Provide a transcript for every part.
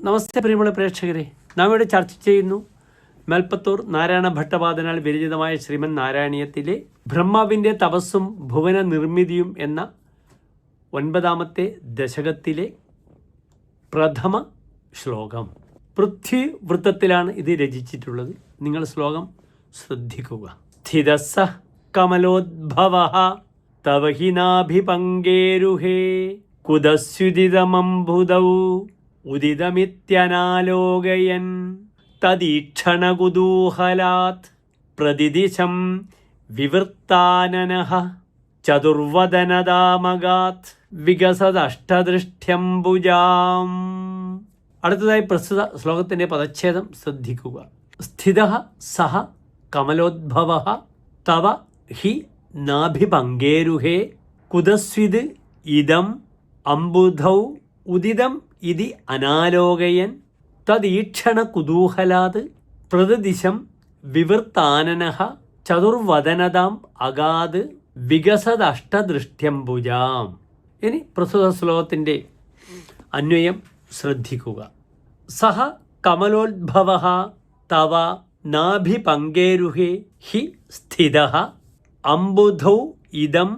നമസ്തേ പ്രിയമുള്ള പ്രേക്ഷകരെ, നാം ഇവിടെ ചർച്ച ചെയ്യുന്നു മേൽപ്പത്തൂർ നാരായണ ഭട്ടപാദനാൽ വിരചിതമായ ശ്രീമൻ നാരായണീയത്തിലെ ബ്രഹ്മാവിൻ്റെ തപസ്സും ഭുവന നിർമ്മിതിയും എന്ന 9ാമത്തെ ദശകത്തിലെ പ്രഥമ ശ്ലോകം. പൃഥ്വി വൃത്തത്തിലാണ് ഇത് രചിച്ചിട്ടുള്ളത്. നിങ്ങൾ ശ്ലോകം ശ്രദ്ധിക്കുക. സ്ഥിതസ്സ കമലോദ്ഭവഃ തവ ഹി നാഭിപങ്കേരുഹേ കുതസ്യുദിതമംബുദൗ ഉദിതമിത്യനാലോകയൻ തദീക്ഷണകുതൂഹലാത് പ്രതിദിശം വിവൃത്താനനഃ ചതുർവദനദാമഗാത് വികസദഷ്ടദൃഷ്ട്യംബുജാം. അടുത്തതായി പ്രസ്തുത ശ്ലോകത്തിൻ്റെ പദച്ഛേദം ശ്രദ്ധിക്കുക. സ്ഥിതഃ സഹ കമലോദ്ഭവഃ തവ ഹി നാഭിപങ്കേരുഹേ കുതസ്വിത് ഇദം അംബുധൗ ഉദിതം ഇതി അനാലോകയൻ തദീക്ഷണ കുതൂഹലാത് പ്രതിദിശം വിവൃത്താനനഃ ചതുർവദനതാം അഗാത് വികസദഷ്ടദൃഷ്ട്യംബുജാം. ഇനി പ്രസ്തുത ശ്ലോകത്തിൻ്റെ അന്വയം ശ്രദ്ധിക്കുക. സഹ കമലോദ്ഭവഃ തവ നാഭിപങ്കേരുഹേ ഹി സ്ഥിതഃ അംബുധൗ ഇദം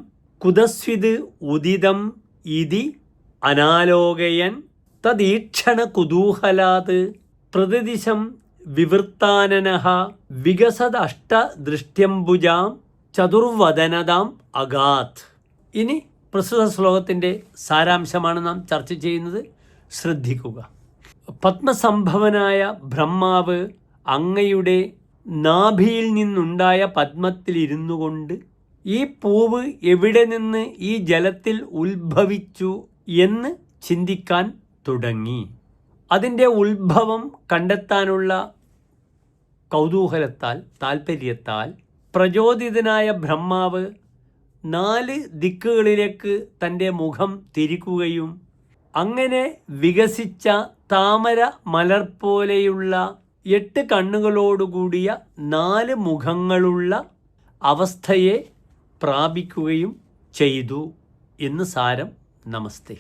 കുതസ്വിത് ഉദിതം ഇതി അനാലോകയൻ തദീക്ഷണ കുതൂഹലാത് പ്രതിദിശം വിവൃത്താനനഃ വികസദഷ്ടദൃഷ്ട്യംബുജാം ചതുർവദനതാം അഗാത്. ഇനി പ്രസ്തുത ശ്ലോകത്തിൻ്റെ സാരാംശമാണ് നാം ചർച്ച ചെയ്യുന്നത്. ശ്രദ്ധിക്കുക. പത്മസംഭവനായ ബ്രഹ്മാവ് അങ്ങയുടെ നാഭിയിൽ നിന്നുണ്ടായ പത്മത്തിലിരുന്നു കൊണ്ട് ഈ പൂവ് എവിടെ നിന്ന് ഈ ജലത്തിൽ ഉത്ഭവിച്ചു എന്ന് ചിന്തിക്കാൻ തുടങ്ങി. അതിൻ്റെ ഉത്ഭവം കണ്ടെത്താനുള്ള കൗതൂഹലത്താൽ, താൽപ്പര്യത്താൽ പ്രചോദിതനായ ബ്രഹ്മാവ് 4 ദിക്കുകളിലേക്ക് തൻ്റെ മുഖം തിരിക്കുകയും അങ്ങനെ വികസിച്ച താമര മലർ പോലെയുള്ള 8 കണ്ണുകളോടുകൂടിയ 4 മുഖങ്ങളുള്ള അവസ്ഥയെ പ്രാപിക്കുകയും ചെയ്തു എന്ന് സാരം. നമസ്തേ.